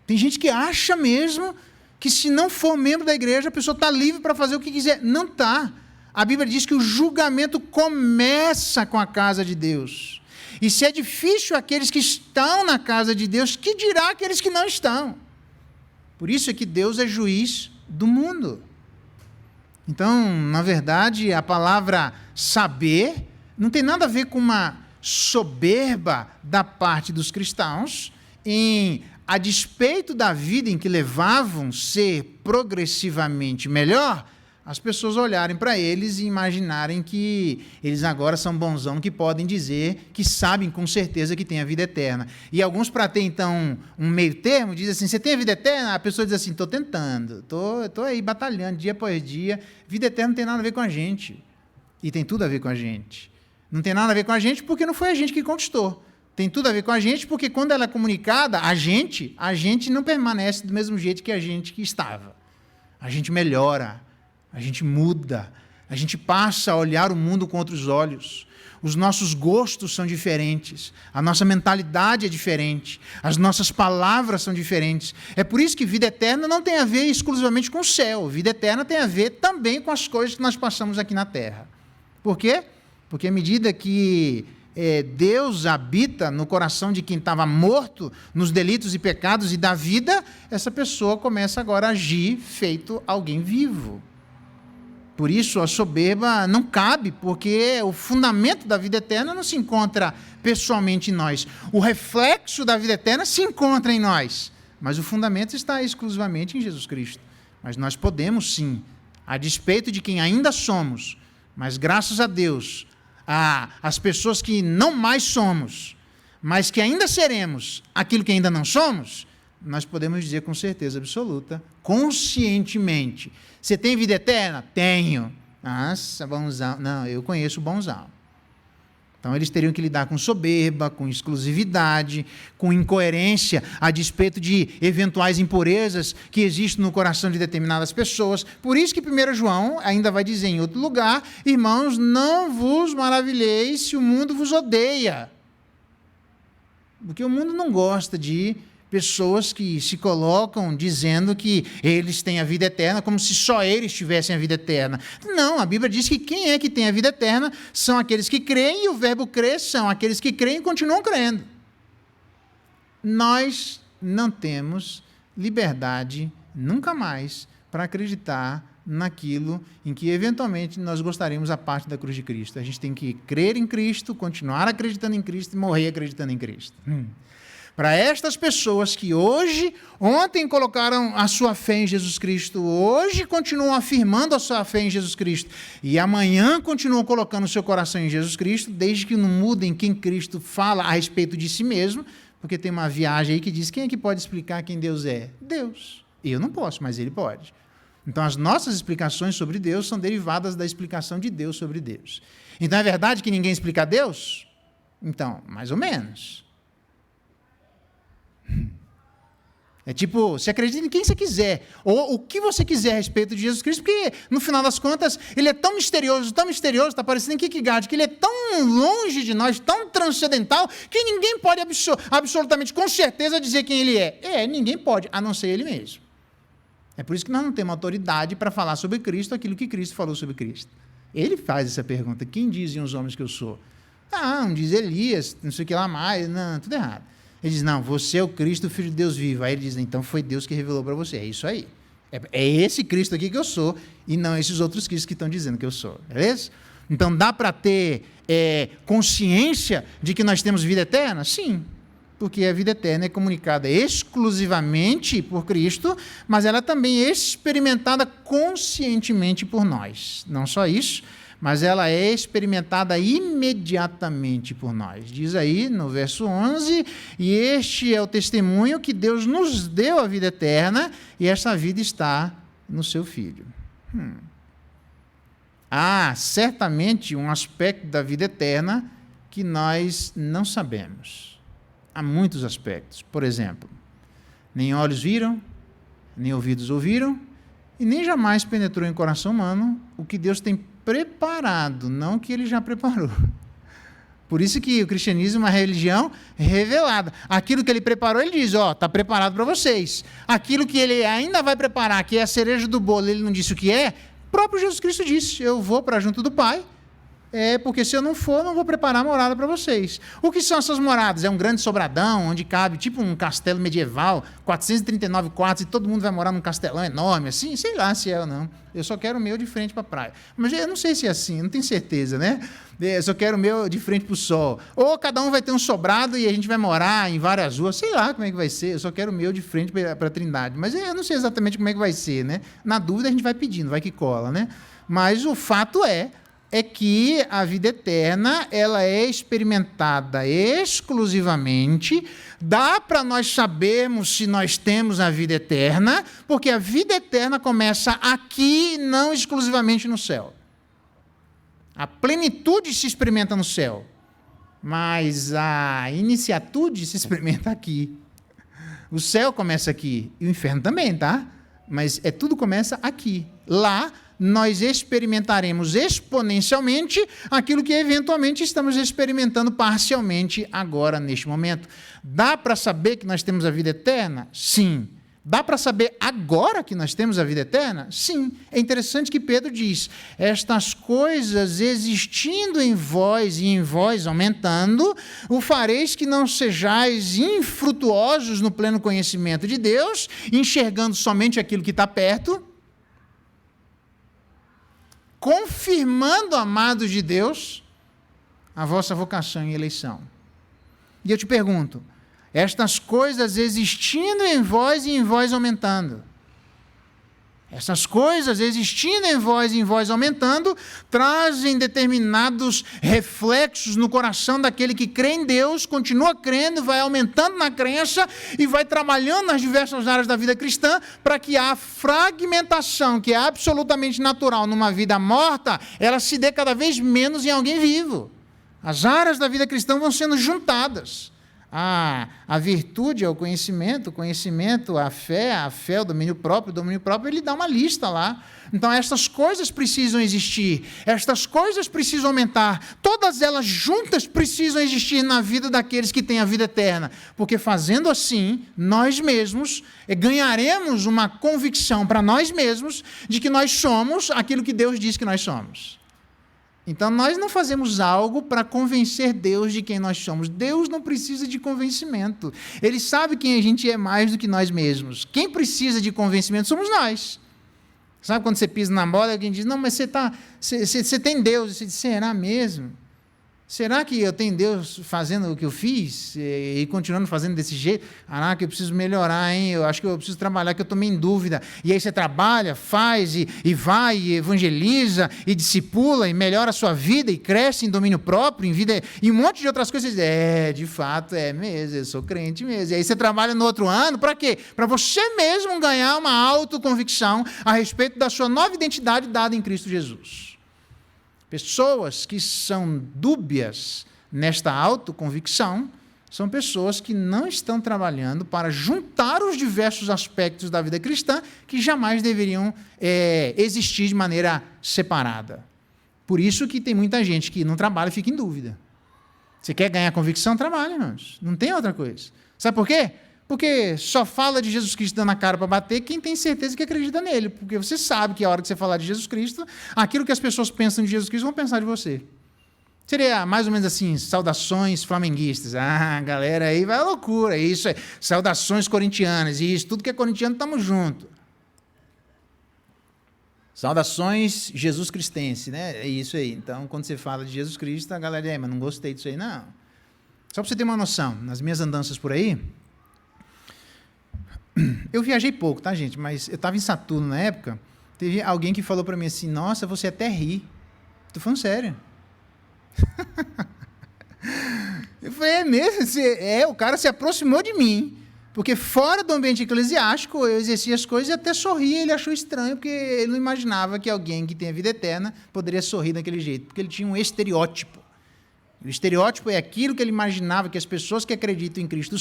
Tem gente que acha mesmo que se não for membro da igreja, a pessoa está livre para fazer o que quiser. Não está. A Bíblia diz que o julgamento começa com a casa de Deus. E se é difícil aqueles que estão na casa de Deus, que dirá aqueles que não estão? Por isso é que Deus é juiz do mundo. Então, na verdade, a palavra saber não tem nada a ver com uma soberba da parte dos cristãos em, a despeito da vida em que levavam ser progressivamente melhor, as pessoas olharem para eles e imaginarem que eles agora são bonzão, que podem dizer que sabem com certeza que tem a vida eterna. E alguns, para ter, então, um meio termo, dizem assim, você tem a vida eterna? A pessoa diz assim, estou tentando, estou aí batalhando dia após dia. Vida eterna não tem nada a ver com a gente. E tem tudo a ver com a gente. Não tem nada a ver com a gente porque não foi a gente que conquistou. Tem tudo a ver com a gente porque quando ela é comunicada, a gente não permanece do mesmo jeito que a gente que estava. A gente melhora. A gente muda, a gente passa a olhar o mundo com outros olhos. Os nossos gostos são diferentes, a nossa mentalidade é diferente, as nossas palavras são diferentes. É por isso que vida eterna não tem a ver exclusivamente com o céu. Vida eterna tem a ver também com as coisas que nós passamos aqui na terra. Por quê? Porque à medida que Deus habita no coração de quem estava morto nos delitos e pecados e da vida, essa pessoa começa agora a agir feito alguém vivo. Por isso, a soberba não cabe, porque o fundamento da vida eterna não se encontra pessoalmente em nós. O reflexo da vida eterna se encontra em nós, mas o fundamento está exclusivamente em Jesus Cristo. Mas nós podemos, sim, a despeito de quem ainda somos, mas graças a Deus, as pessoas que não mais somos, mas que ainda seremos aquilo que ainda não somos, nós podemos dizer com certeza absoluta, conscientemente, você tem vida eterna? Tenho. Nossa, bonzão. Não, eu conheço o bonzão. Então, eles teriam que lidar com soberba, com exclusividade, com incoerência, a despeito de eventuais impurezas que existem no coração de determinadas pessoas. Por isso que 1 João ainda vai dizer em outro lugar, irmãos, não vos maravilheis se o mundo vos odeia. Porque o mundo não gosta de pessoas que se colocam dizendo que eles têm a vida eterna, como se só eles tivessem a vida eterna. Não, a Bíblia diz que quem é que tem a vida eterna são aqueles que creem, e o verbo crer são aqueles que creem e continuam crendo. Nós não temos liberdade, nunca mais, para acreditar naquilo em que, eventualmente, nós gostaríamos a parte da cruz de Cristo. A gente tem que crer em Cristo, continuar acreditando em Cristo e morrer acreditando em Cristo. Para estas pessoas que ontem colocaram a sua fé em Jesus Cristo, hoje continuam afirmando a sua fé em Jesus Cristo, e amanhã continuam colocando o seu coração em Jesus Cristo, desde que não mudem quem Cristo fala a respeito de si mesmo, porque tem uma viagem aí que diz, quem é que pode explicar quem Deus é? Deus. Eu não posso, mas Ele pode. Então, as nossas explicações sobre Deus são derivadas da explicação de Deus sobre Deus. Então, é verdade que ninguém explica Deus? Então, mais ou menos. É tipo, você acredita em quem você quiser, ou o que você quiser a respeito de Jesus Cristo, porque, no final das contas, Ele é tão misterioso, está parecendo em Kierkegaard, que Ele é tão longe de nós, tão transcendental, que ninguém pode absolutamente, com certeza, dizer quem Ele é. Ninguém pode, a não ser Ele mesmo. É por isso que nós não temos autoridade para falar sobre Cristo aquilo que Cristo falou sobre Cristo. Ele faz essa pergunta, quem dizem os homens que eu sou? Não, diz Elias, não sei o que lá mais, não, tudo errado. Ele diz, não, você é o Cristo, o Filho de Deus vivo. Aí ele diz, então foi Deus que revelou para você. É isso aí. É esse Cristo aqui que eu sou, e não esses outros Cristos que estão dizendo que eu sou. Beleza? Então dá para ter consciência de que nós temos vida eterna? Sim. Porque a vida eterna é comunicada exclusivamente por Cristo, mas ela também é experimentada conscientemente por nós. Não só isso, mas ela é experimentada imediatamente por nós. Diz aí no verso 11, e este é o testemunho que Deus nos deu a vida eterna, e essa vida está no seu Filho. Há certamente um aspecto da vida eterna que nós não sabemos. Há muitos aspectos. Por exemplo, nem olhos viram, nem ouvidos ouviram, e nem jamais penetrou em coração humano o que Deus tem preparado, não o que ele já preparou. Por isso que o cristianismo é uma religião revelada. Aquilo que ele preparou, ele diz, está preparado para vocês. Aquilo que ele ainda vai preparar, que é a cereja do bolo, ele não disse o que é, o próprio Jesus Cristo disse, eu vou para junto do Pai, porque se eu não for, não vou preparar morada para vocês. O que são essas moradas? É um grande sobradão, onde cabe tipo um castelo medieval, 439 quartos, e todo mundo vai morar num castelão enorme, assim? Sei lá se é ou não. Eu só quero o meu de frente para a praia. Mas eu não sei se é assim, não tenho certeza, né? Eu só quero o meu de frente para o sol. Ou cada um vai ter um sobrado e a gente vai morar em várias ruas, sei lá como é que vai ser. Eu só quero o meu de frente para a Trindade. Mas eu não sei exatamente como é que vai ser, né? Na dúvida a gente vai pedindo, vai que cola, né? Mas o fato é que a vida eterna ela é experimentada exclusivamente. Dá para nós sabermos se nós temos a vida eterna, porque a vida eterna começa aqui, não exclusivamente no céu. A plenitude se experimenta no céu, mas a iniciatude se experimenta aqui. O céu começa aqui, e o inferno também, tá? Mas tudo começa aqui. Lá, nós experimentaremos exponencialmente aquilo que eventualmente estamos experimentando parcialmente agora, neste momento. Dá para saber que nós temos a vida eterna? Sim. Dá para saber agora que nós temos a vida eterna? Sim. É interessante que Pedro diz, estas coisas existindo em vós e em vós aumentando, o fareis que não sejais infrutuosos no pleno conhecimento de Deus, enxergando somente aquilo que está perto, confirmando, amados de Deus, a vossa vocação e eleição. E eu te pergunto, estas coisas existindo em vós e em vós aumentando. Essas coisas existindo em vós e em vós aumentando, trazem determinados reflexos no coração daquele que crê em Deus, continua crendo, vai aumentando na crença e vai trabalhando nas diversas áreas da vida cristã para que a fragmentação, que é absolutamente natural numa vida morta, ela se dê cada vez menos em alguém vivo. As áreas da vida cristã vão sendo juntadas. A virtude é o conhecimento a fé, o domínio próprio, ele dá uma lista lá. Então, estas coisas precisam existir, estas coisas precisam aumentar, todas elas juntas precisam existir na vida daqueles que têm a vida eterna, porque fazendo assim, nós mesmos ganharemos uma convicção para nós mesmos de que nós somos aquilo que Deus diz que nós somos. Então, nós não fazemos algo para convencer Deus de quem nós somos. Deus não precisa de convencimento. Ele sabe quem a gente é mais do que nós mesmos. Quem precisa de convencimento somos nós. Sabe quando você pisa na bola e alguém diz, não, mas você tem Deus. Você diz, será mesmo? Será que eu tenho Deus fazendo o que eu fiz e continuando fazendo desse jeito? Caraca, eu preciso melhorar, hein? Eu acho que eu preciso trabalhar, que eu estou meio em dúvida. E aí você trabalha, faz, e vai, e evangeliza, e discipula, e melhora a sua vida, e cresce em domínio próprio, em vida, e um monte de outras coisas. De fato, é mesmo, eu sou crente mesmo. E aí você trabalha no outro ano, para quê? Para você mesmo ganhar uma autoconvicção a respeito da sua nova identidade dada em Cristo Jesus. Pessoas que são dúbias nesta autoconvicção são pessoas que não estão trabalhando para juntar os diversos aspectos da vida cristã que jamais deveriam existir de maneira separada. Por isso que tem muita gente que não trabalha e fica em dúvida. Você quer ganhar convicção? Trabalhe, irmãos. Não tem outra coisa. Sabe por quê? Porque só fala de Jesus Cristo dando a cara para bater quem tem certeza que acredita nele. Porque você sabe que a hora que você falar de Jesus Cristo, aquilo que as pessoas pensam de Jesus Cristo vão pensar de você. Seria mais ou menos assim, saudações flamenguistas. Ah, a galera aí vai à loucura, isso é. Saudações corintianas, isso, tudo que é corintiano, estamos juntos. Saudações Jesus Cristense, né? É isso aí. Então, quando você fala de Jesus Cristo, a galera mas não gostei disso aí, não. Só para você ter uma noção, nas minhas andanças por aí, eu viajei pouco, tá, gente? Mas eu estava em Saturno na época, teve alguém que falou para mim assim, nossa, você até ri. Tô falando sério. Eu falei, é mesmo? O cara se aproximou de mim, porque fora do ambiente eclesiástico, eu exercia as coisas e até sorria, ele achou estranho, porque ele não imaginava que alguém que tem a vida eterna poderia sorrir daquele jeito, porque ele tinha um estereótipo. O estereótipo é aquilo que ele imaginava que as pessoas que acreditam em Cristo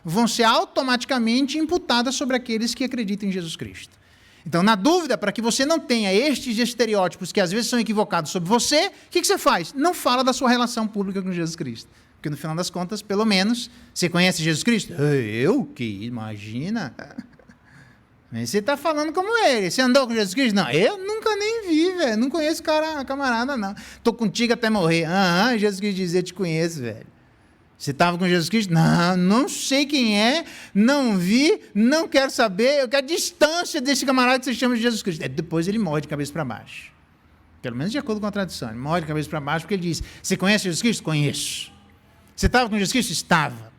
vão ser automaticamente imputadas sobre aqueles que acreditam em Jesus Cristo. Então, na dúvida, para que você não tenha estes estereótipos que às vezes são equivocados sobre você, o que você faz? Não fala da sua relação pública com Jesus Cristo. Porque, no final das contas, pelo menos, você conhece Jesus Cristo? Eu? Que imagina? Mas você está falando como ele. Você andou com Jesus Cristo? Não, eu nunca nem vi, velho. Não conheço camarada, não. Estou contigo até morrer. Jesus Cristo dizer, te conheço, velho. Você estava com Jesus Cristo? Não, não sei quem é, não vi, não quero saber, eu quero distância desse camarada que você chama de Jesus Cristo. Depois ele morre de cabeça para baixo. Pelo menos de acordo com a tradição. Ele morre de cabeça para baixo porque ele diz, você conhece Jesus Cristo? Conheço. Você estava com Jesus Cristo? Estava.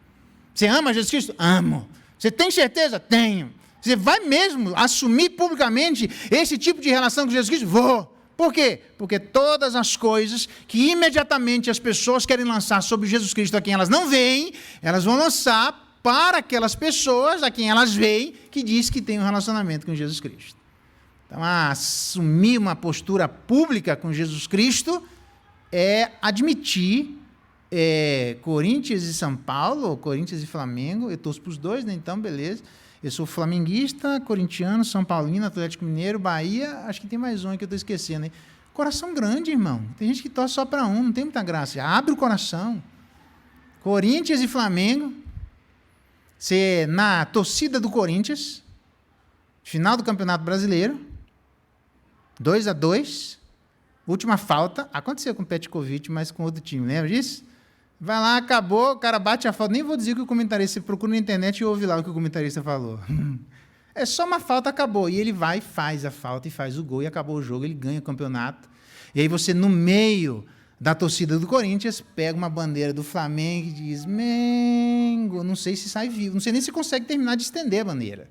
Você ama Jesus Cristo? Amo. Você tem certeza? Tenho. Você vai mesmo assumir publicamente esse tipo de relação com Jesus Cristo? Vou. Por quê? Porque todas as coisas que imediatamente as pessoas querem lançar sobre Jesus Cristo a quem elas não veem, elas vão lançar para aquelas pessoas a quem elas veem, que diz que tem um relacionamento com Jesus Cristo. Então, assumir uma postura pública com Jesus Cristo é admitir Corinthians e São Paulo, ou Corinthians e Flamengo, eu torço para os dois, né? Então, beleza. Eu sou flamenguista, corintiano, São Paulino, Atlético Mineiro, Bahia, acho que tem mais um que eu estou esquecendo. Hein? Coração grande, irmão. Tem gente que torce só para um, não tem muita graça. Abre o coração. Corinthians e Flamengo, você na torcida do Corinthians, final do Campeonato Brasileiro, 2-2, última falta, aconteceu com o Petkovic, mas com outro time, lembra disso? Vai lá, acabou, o cara bate a falta. Nem vou dizer o que o comentarista, você procura na internet e ouve lá o que o comentarista falou. É só uma falta, acabou. E ele vai, faz a falta e faz o gol e acabou o jogo, ele ganha o campeonato. E aí você, no meio da torcida do Corinthians, pega uma bandeira do Flamengo e diz, Mengo, não sei se sai vivo, não sei nem se consegue terminar de estender a bandeira.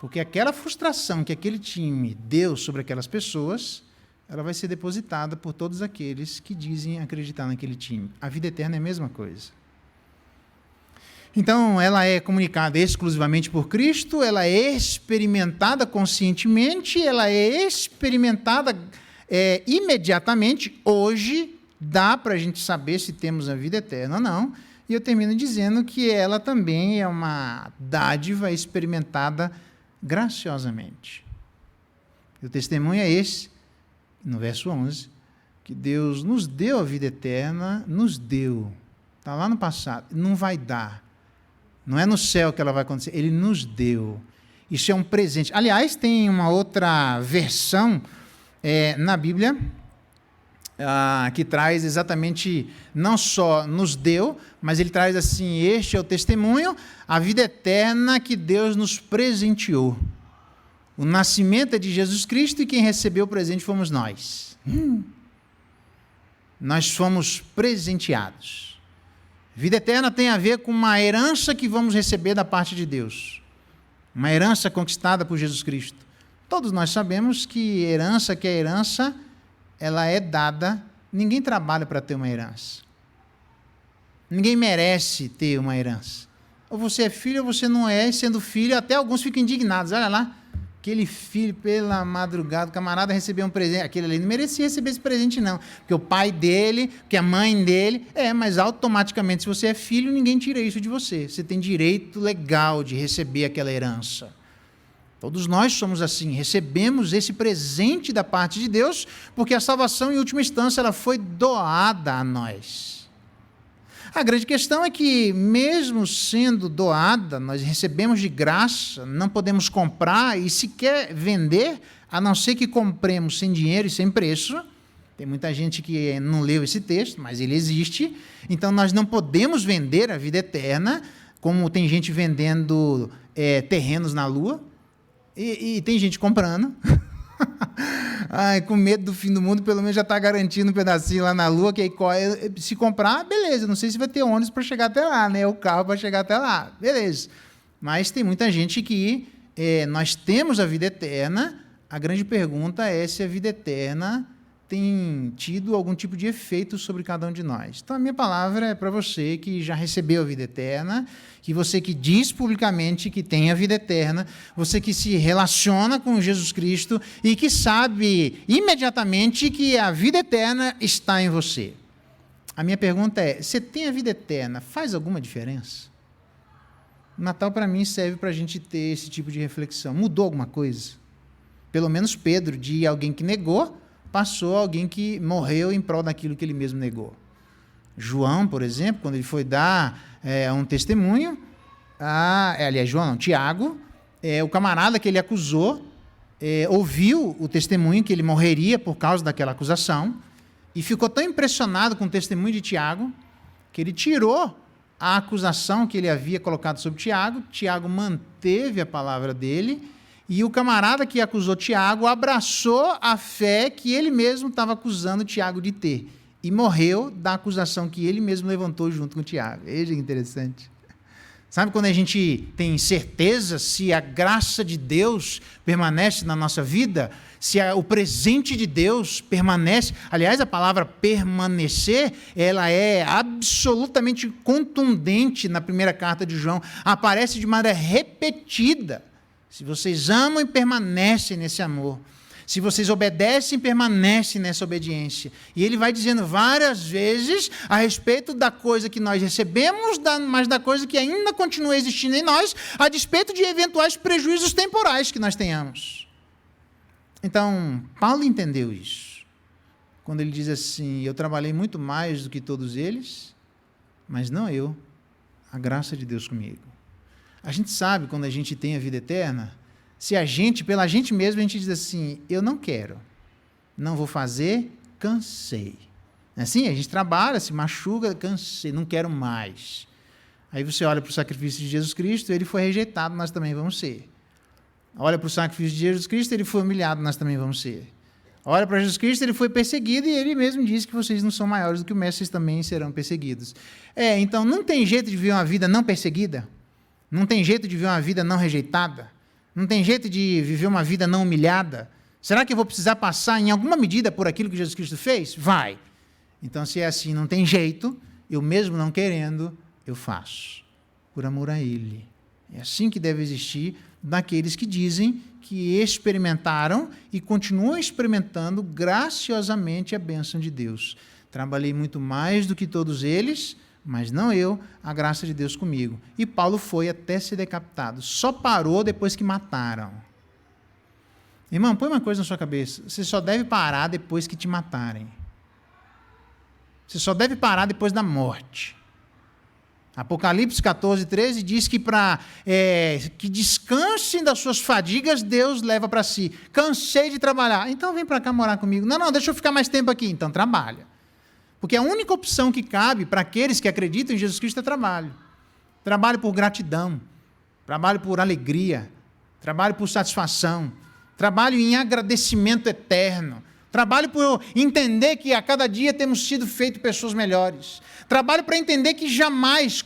Porque aquela frustração que aquele time deu sobre aquelas pessoas, ela vai ser depositada por todos aqueles que dizem acreditar naquele time. A vida eterna é a mesma coisa. Então, ela é comunicada exclusivamente por Cristo, ela é experimentada conscientemente, ela é experimentada imediatamente. Hoje, dá para a gente saber se temos a vida eterna ou não. E eu termino dizendo que ela também é uma dádiva experimentada graciosamente. O testemunho é esse, no verso 11, que Deus nos deu a vida eterna, nos deu. Está lá no passado, não vai dar. Não é no céu que ela vai acontecer, Ele nos deu. Isso é um presente. Aliás, tem uma outra versão na Bíblia que traz exatamente, não só nos deu, mas ele traz assim, este é o testemunho, a vida eterna que Deus nos presenteou. O nascimento é de Jesus Cristo e quem recebeu o presente fomos nós. Nós fomos presenteados. Vida eterna tem a ver com uma herança que vamos receber da parte de Deus. Uma herança conquistada por Jesus Cristo. Todos nós sabemos que herança, ela é dada. Ninguém trabalha para ter uma herança. Ninguém merece ter uma herança. Ou você é filho ou você não é, e sendo filho, até alguns ficam indignados. Olha lá, aquele filho, pela madrugada, o camarada recebeu um presente. Aquele ali não merecia receber esse presente, não. Porque o pai dele, porque a mãe dele. Mas automaticamente, se você é filho, ninguém tira isso de você. Você tem direito legal de receber aquela herança. Todos nós somos assim, recebemos esse presente da parte de Deus, porque a salvação, em última instância, ela foi doada a nós. A grande questão é que, mesmo sendo doada, nós recebemos de graça, não podemos comprar e sequer vender, a não ser que compremos sem dinheiro e sem preço. Tem muita gente que não leu esse texto, mas ele existe. Então, nós não podemos vender a vida eterna, como tem gente vendendo terrenos na Lua, e tem gente comprando. Ai, com medo do fim do mundo, pelo menos já está garantindo um pedacinho lá na Lua, que aí, se comprar, beleza, não sei se vai ter ônibus para chegar até lá, né? O carro para chegar até lá, beleza. Mas tem muita gente que nós temos a vida eterna. A grande pergunta é se a vida eterna tem tido algum tipo de efeito sobre cada um de nós. Então, a minha palavra é para você que já recebeu a vida eterna, que você que diz publicamente que tem a vida eterna, você que se relaciona com Jesus Cristo e que sabe imediatamente que a vida eterna está em você. A minha pergunta é, você tem a vida eterna, faz alguma diferença? O Natal, para mim, serve para a gente ter esse tipo de reflexão. Mudou alguma coisa? Pelo menos Pedro, de alguém que negou, passou a alguém que morreu em prol daquilo que ele mesmo negou. João, por exemplo, quando ele foi dar um testemunho, Tiago, o camarada que ele acusou, ouviu o testemunho que ele morreria por causa daquela acusação e ficou tão impressionado com o testemunho de Tiago que ele tirou a acusação que ele havia colocado sobre Tiago. Tiago manteve a palavra dele e o camarada que acusou Tiago abraçou a fé que ele mesmo estava acusando Tiago de ter e morreu da acusação que ele mesmo levantou junto com Tiago. Veja que interessante. Sabe quando a gente tem certeza se a graça de Deus permanece na nossa vida, se o presente de Deus permanece? Aliás, a palavra permanecer, ela é absolutamente contundente na primeira carta de João, aparece de maneira repetida. Se vocês amam e permanecem nesse amor, se vocês obedecem e permanecem nessa obediência. E ele vai dizendo várias vezes a respeito da coisa que nós recebemos, mas da coisa que ainda continua existindo em nós, a despeito de eventuais prejuízos temporais que nós tenhamos. Então, Paulo entendeu isso. Quando ele diz assim, eu trabalhei muito mais do que todos eles, mas não eu, a graça de Deus comigo. A gente sabe, quando a gente tem a vida eterna, se pela gente mesmo, a gente diz assim, eu não quero, não vou fazer, cansei. Assim, a gente trabalha, se machuca, cansei, não quero mais. Aí você olha para o sacrifício de Jesus Cristo, ele foi rejeitado, nós também vamos ser. Olha para o sacrifício de Jesus Cristo, ele foi humilhado, nós também vamos ser. Olha para Jesus Cristo, ele foi perseguido e ele mesmo disse que vocês não são maiores do que o mestre, vocês também serão perseguidos. Então não tem jeito de viver uma vida não perseguida? Não tem jeito de viver uma vida não rejeitada? Não tem jeito de viver uma vida não humilhada? Será que eu vou precisar passar em alguma medida por aquilo que Jesus Cristo fez? Vai. Então, se é assim, não tem jeito, eu mesmo não querendo, eu faço. Por amor a Ele. É assim que deve existir daqueles que dizem que experimentaram e continuam experimentando graciosamente a bênção de Deus. Trabalhei muito mais do que todos eles, mas não eu, a graça de Deus comigo. E Paulo foi até ser decapitado. Só parou depois que mataram. Irmão, põe uma coisa na sua cabeça. Você só deve parar depois que te matarem. Você só deve parar depois da morte. Apocalipse 14, 13 diz que para que descansem das suas fadigas, Deus leva para si. Cansei de trabalhar. Então vem para cá morar comigo. Não, deixa eu ficar mais tempo aqui. Então trabalha. Porque a única opção que cabe para aqueles que acreditam em Jesus Cristo é trabalho. Trabalho por gratidão, trabalho por alegria, trabalho por satisfação, trabalho em agradecimento eterno, trabalho por entender que a cada dia temos sido feitos pessoas melhores. Trabalho para entender que jamais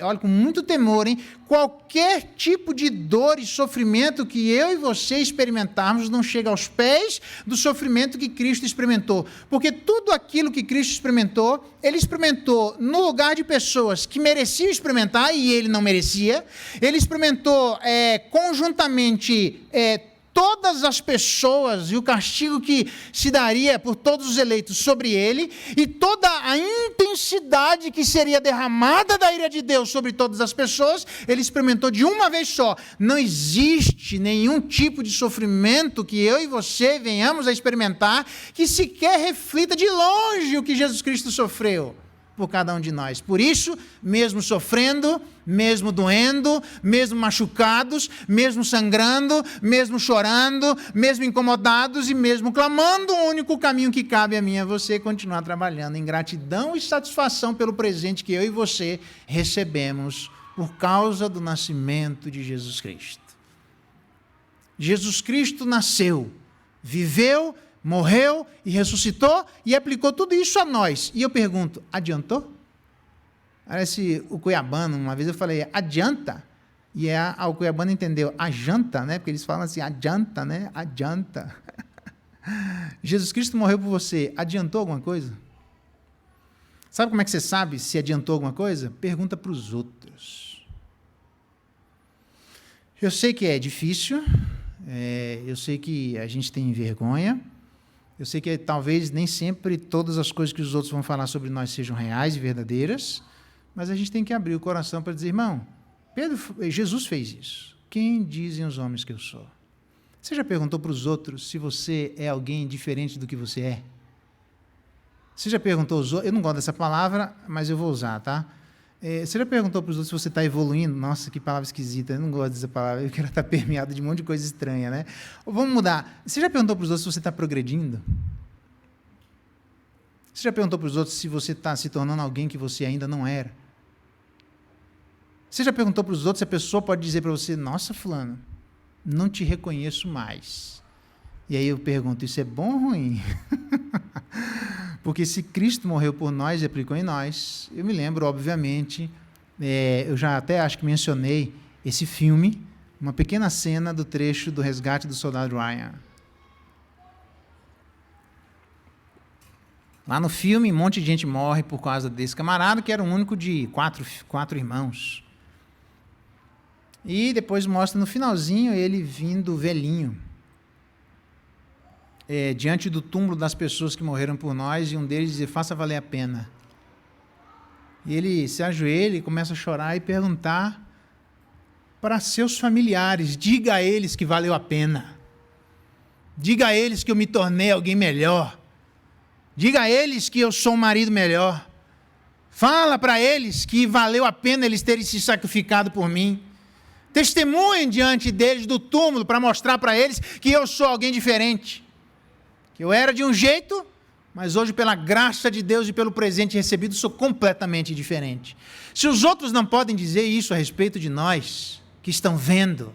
olha, com muito temor, qualquer tipo de dor e sofrimento que eu e você experimentarmos não chega aos pés do sofrimento que Cristo experimentou. Porque tudo aquilo que Cristo experimentou, Ele experimentou no lugar de pessoas que mereciam experimentar e Ele não merecia. Ele experimentou conjuntamente todas as pessoas e o castigo que se daria por todos os eleitos sobre ele e toda a intensidade que seria derramada da ira de Deus sobre todas as pessoas, ele experimentou de uma vez só. Não existe nenhum tipo de sofrimento que eu e você venhamos a experimentar que sequer reflita de longe o que Jesus Cristo sofreu. por cada um de nós. Por isso, mesmo sofrendo, mesmo doendo, mesmo machucados, mesmo sangrando, mesmo chorando, mesmo incomodados e mesmo clamando, o único caminho que cabe a mim é você continuar trabalhando em gratidão e satisfação pelo presente que eu e você recebemos por causa do nascimento de Jesus Cristo. Jesus Cristo nasceu, viveu, morreu e ressuscitou e aplicou tudo isso a nós. E eu pergunto, adiantou? Parece o cuiabano, uma vez eu falei, adianta? E o cuiabano entendeu, ajanta, né? Porque eles falam assim, adianta, né? Adianta. Jesus Cristo morreu por você, adiantou alguma coisa? Sabe como é que você sabe se adiantou alguma coisa? Pergunta para os outros. Eu sei que é difícil, eu sei que a gente tem vergonha, eu sei que talvez nem sempre todas as coisas que os outros vão falar sobre nós sejam reais e verdadeiras, mas a gente tem que abrir o coração para dizer, irmão, Jesus fez isso. Quem dizem os homens que eu sou? Você já perguntou para os outros se você é alguém diferente do que você é? Você já perguntou aos outros? Eu não gosto dessa palavra, mas eu vou usar, tá? Você já perguntou para os outros se você está evoluindo? Nossa, que palavra esquisita, eu não gosto dessa palavra, eu quero estar permeado de um monte de coisa estranha, né? Vamos mudar. Você já perguntou para os outros se você está progredindo? Você já perguntou para os outros se você está se tornando alguém que você ainda não era? Você já perguntou para os outros se a pessoa pode dizer para você, nossa, fulano, não te reconheço mais. E aí eu pergunto, isso é bom ou ruim? Porque se Cristo morreu por nós e aplicou em nós, eu me lembro, obviamente, eu já até acho que mencionei esse filme, uma pequena cena do trecho do Resgate do Soldado Ryan. Lá no filme, um monte de gente morre por causa desse camarada, que era o único de quatro irmãos. E depois mostra no finalzinho ele vindo velhinho, diante do túmulo das pessoas que morreram por nós, e um deles diz, faça valer a pena. E ele se ajoelha e começa a chorar e perguntar para seus familiares, diga a eles que valeu a pena. Diga a eles que eu me tornei alguém melhor. Diga a eles que eu sou um marido melhor. Fala para eles que valeu a pena eles terem se sacrificado por mim. Testemunhem diante deles do túmulo para mostrar para eles que eu sou alguém diferente. Que eu era de um jeito, mas hoje, pela graça de Deus e pelo presente recebido, sou completamente diferente. Se os outros não podem dizer isso a respeito de nós, que estão vendo,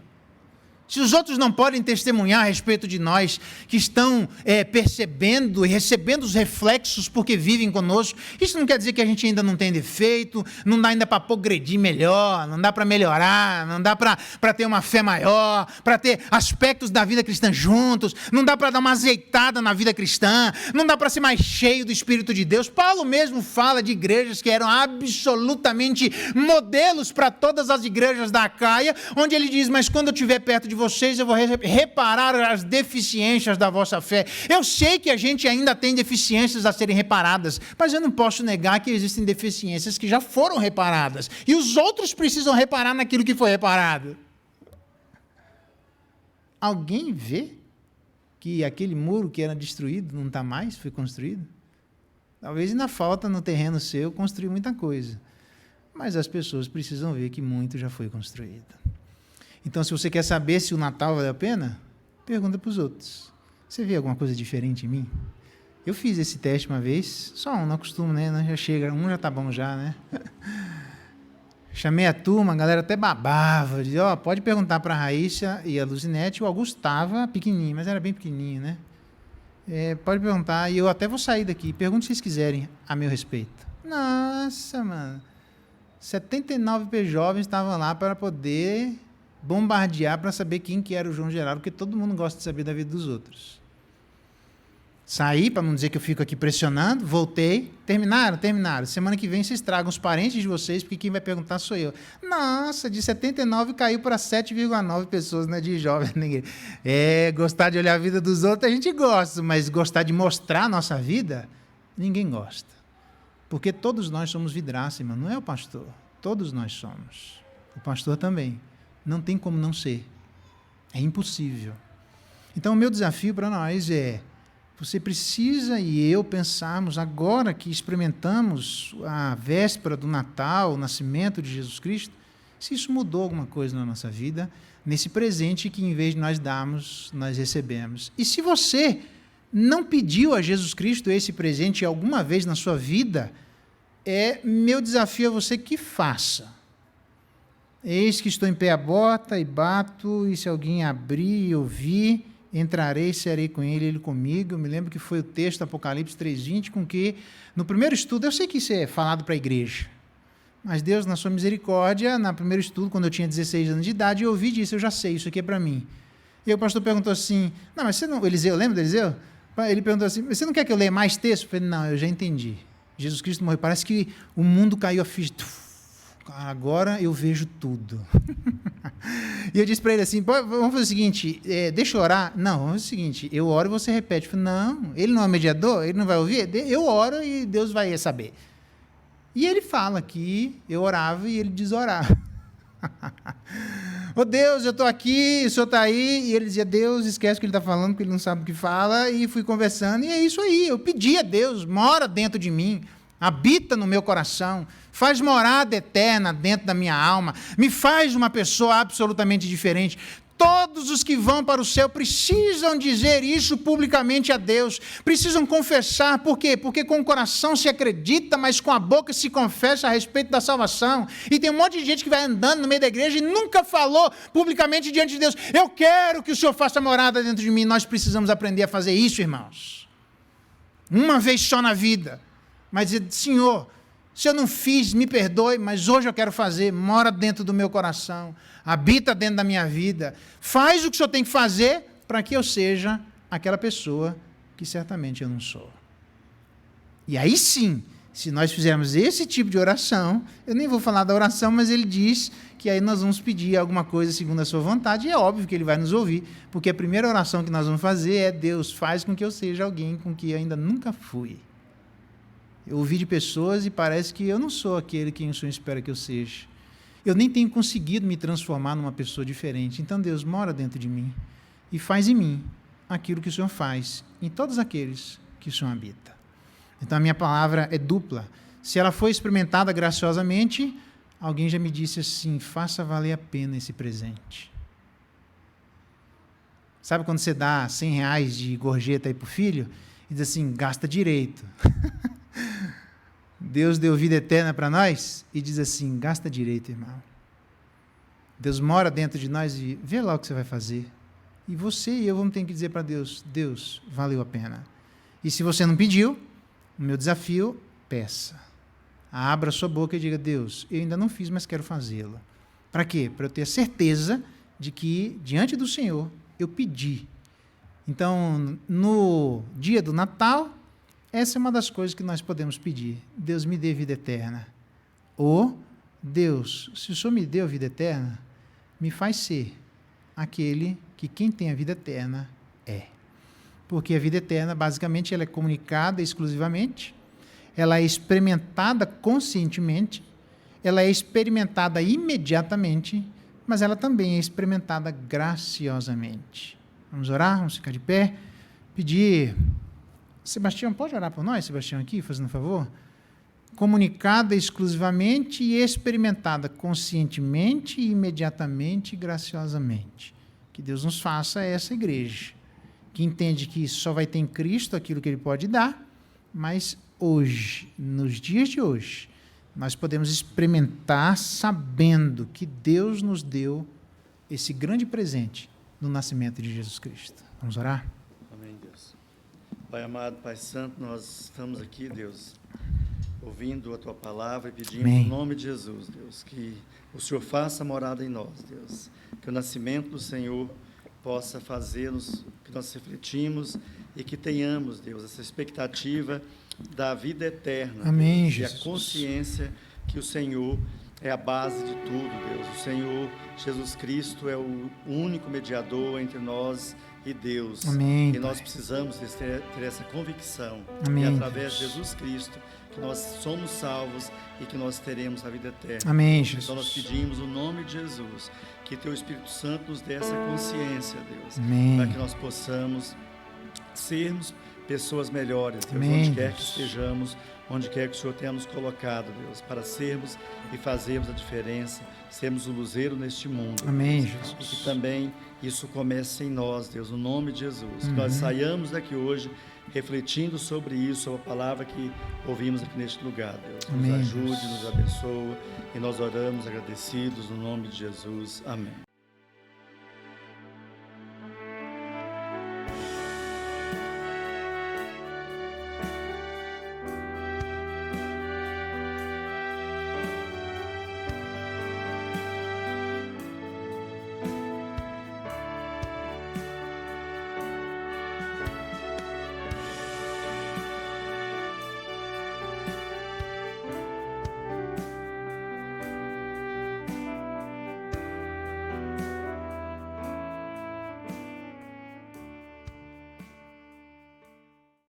se os outros não podem testemunhar a respeito de nós, que estão percebendo e recebendo os reflexos porque vivem conosco, isso não quer dizer que a gente ainda não tem defeito, não dá ainda para progredir melhor, não dá para melhorar, não dá para ter uma fé maior, para ter aspectos da vida cristã juntos, não dá para dar uma azeitada na vida cristã, não dá para ser mais cheio do Espírito de Deus. Paulo mesmo fala de igrejas que eram absolutamente modelos para todas as igrejas da Acaia, onde ele diz, mas quando eu estiver perto de vocês, eu vou reparar as deficiências da vossa fé. Eu sei que a gente ainda tem deficiências a serem reparadas, mas eu não posso negar que existem deficiências que já foram reparadas, e os outros precisam reparar naquilo que foi reparado. Alguém vê que aquele muro que era destruído não está mais, foi construído? Talvez ainda falta no terreno seu construir muita coisa, mas as pessoas precisam ver que muito já foi construído. Então, se você quer saber se o Natal vale a pena, pergunta para os outros. Você vê alguma coisa diferente em mim? Eu fiz esse teste uma vez, só um, não acostumo, né? Já chega, um já está bom já, né? Chamei a turma, a galera até babava, dizia, pode perguntar para a Raíssa e a Luzinete, o Augusto estava pequenininho, mas era bem pequenininho, né? Pode perguntar, e eu até vou sair daqui, pergunte se vocês quiserem a meu respeito. Nossa, mano, 79 jovens estavam lá para poder bombardear para saber quem que era o João Geraldo, porque todo mundo gosta de saber da vida dos outros. Saí, para não dizer que eu fico aqui pressionando, voltei, terminaram. Semana que vem vocês tragam os parentes de vocês, porque quem vai perguntar sou eu. Nossa, de 79 caiu para 7,9 pessoas, né, de jovem. Gostar de olhar a vida dos outros a gente gosta, mas gostar de mostrar a nossa vida, ninguém gosta. Porque todos nós somos vidraça, irmão, não é o pastor. Todos nós somos. O pastor também. Não tem como não ser. É impossível. Então, o meu desafio para nós é Você precisa e eu pensarmos, agora que experimentamos a véspera do Natal, o nascimento de Jesus Cristo, se isso mudou alguma coisa na nossa vida, nesse presente que, em vez de nós darmos, nós recebemos. E se você não pediu a Jesus Cristo esse presente alguma vez na sua vida, meu desafio a você que faça. Eis que estou em pé à porta e bato, e se alguém abrir e ouvir, entrarei e serei com ele, ele comigo. Eu me lembro que foi o texto Apocalipse 3:20, com que, no primeiro estudo, eu sei que isso é falado para a igreja, mas Deus, na sua misericórdia, no primeiro estudo, quando eu tinha 16 anos de idade, eu ouvi disso, eu já sei, isso aqui é para mim. E o pastor perguntou assim, não, mas você não... Eliseu, lembra do Eliseu? Ele perguntou assim, você não quer que eu leia mais texto? Eu falei, não, eu já entendi. Jesus Cristo morreu, parece que o mundo caiu a ficha. Agora eu vejo tudo. E eu disse para ele assim, vamos fazer o seguinte, deixa eu orar? Não, vamos fazer o seguinte, eu oro e você repete. Eu falei, não, ele não é mediador? Ele não vai ouvir? Eu oro e Deus vai saber. E ele fala que eu orava e ele desorava. Ô Deus, eu estou aqui, o Senhor está aí. E ele dizia, Deus, esquece o que ele está falando, porque ele não sabe o que fala. E fui conversando, e é isso aí. Eu pedi a Deus, mora dentro de mim, habita no meu coração, faz morada eterna dentro da minha alma, me faz uma pessoa absolutamente diferente. Todos os que vão para o céu precisam dizer isso publicamente a Deus, precisam confessar. Por quê? Porque com o coração se acredita, mas com a boca se confessa a respeito da salvação. E tem um monte de gente que vai andando no meio da igreja e nunca falou publicamente diante de Deus, eu quero que o Senhor faça morada dentro de mim. Nós precisamos aprender a fazer isso, irmãos. Uma vez só na vida. Mas dizer, Senhor, se eu não fiz, me perdoe, mas hoje eu quero fazer, mora dentro do meu coração, habita dentro da minha vida, faz o que o Senhor tem que fazer para que eu seja aquela pessoa que certamente eu não sou. E aí sim, se nós fizermos esse tipo de oração, eu nem vou falar da oração, mas ele diz que aí nós vamos pedir alguma coisa segundo a sua vontade, e é óbvio que ele vai nos ouvir, porque a primeira oração que nós vamos fazer é, Deus, faz com que eu seja alguém com que eu ainda nunca fui. Eu ouvi de pessoas e parece que eu não sou aquele que o Senhor espera que eu seja. Eu nem tenho conseguido me transformar numa pessoa diferente. Então, Deus, mora dentro de mim e faz em mim aquilo que o Senhor faz em todos aqueles que o Senhor habita. Então, a minha palavra é dupla. Se ela foi experimentada graciosamente, alguém já me disse assim, faça valer a pena esse presente. Sabe quando você dá R$100 de gorjeta aí para o filho e diz assim, gasta direito. Deus deu vida eterna para nós e diz assim, gasta direito, irmão. Deus mora dentro de nós e vê lá o que você vai fazer. E você e eu vamos ter que dizer para Deus, Deus, valeu a pena. E se você não pediu, o meu desafio, peça. Abra sua boca e diga, Deus, eu ainda não fiz, mas quero fazê-lo. Para quê? Para eu ter certeza de que, diante do Senhor, eu pedi. Então, no dia do Natal, essa é uma das coisas que nós podemos pedir. Deus me dê vida eterna. Ou, Deus, se o Senhor me deu vida eterna, me faz ser aquele que quem tem a vida eterna é. Porque a vida eterna, basicamente, ela é comunicada exclusivamente, ela é experimentada conscientemente, ela é experimentada imediatamente, mas ela também é experimentada graciosamente. Vamos orar? Vamos ficar de pé? Pedir... Sebastião, pode orar por nós, Sebastião, aqui, fazendo um favor? Comunicada exclusivamente e experimentada conscientemente, imediatamente e graciosamente. Que Deus nos faça essa igreja, que entende que só vai ter em Cristo aquilo que Ele pode dar, mas hoje, nos dias de hoje, nós podemos experimentar sabendo que Deus nos deu esse grande presente no nascimento de Jesus Cristo. Vamos orar? Amém, Deus. Pai amado, Pai santo, nós estamos aqui, Deus, ouvindo a Tua palavra e pedindo Amém. em nome de Jesus, Deus, que o Senhor faça morada em nós, Deus, que o nascimento do Senhor possa fazer-nos, que nós refletimos e que tenhamos, Deus, essa expectativa da vida eterna. Amém, Deus, Jesus. E a consciência que o Senhor é a base de tudo, Deus. O Senhor, Jesus Cristo, é o único mediador entre nós e Deus. Amém, e nós Pai. precisamos ter essa convicção. Amém, e através de Deus. Jesus Cristo, que nós somos salvos e que nós teremos a vida eterna. Amém, Então nós Jesus. pedimos o nome de Jesus, que Teu Espírito Santo nos dê essa consciência, Deus, Amém. para que nós possamos sermos pessoas melhores, Deus, Amém, onde quer que Deus. estejamos, onde quer que o Senhor tenha nos colocado, Deus, para sermos e fazermos a diferença, sermos o luzeiro neste mundo. Amém, Deus. Jesus. E que também isso comece em nós, Deus, no nome de Jesus. Que nós saiamos daqui hoje refletindo sobre isso, sobre a palavra que ouvimos aqui neste lugar, Deus. Nos Amém, ajude, Deus. nos abençoa, e nós oramos agradecidos no nome de Jesus. Amém.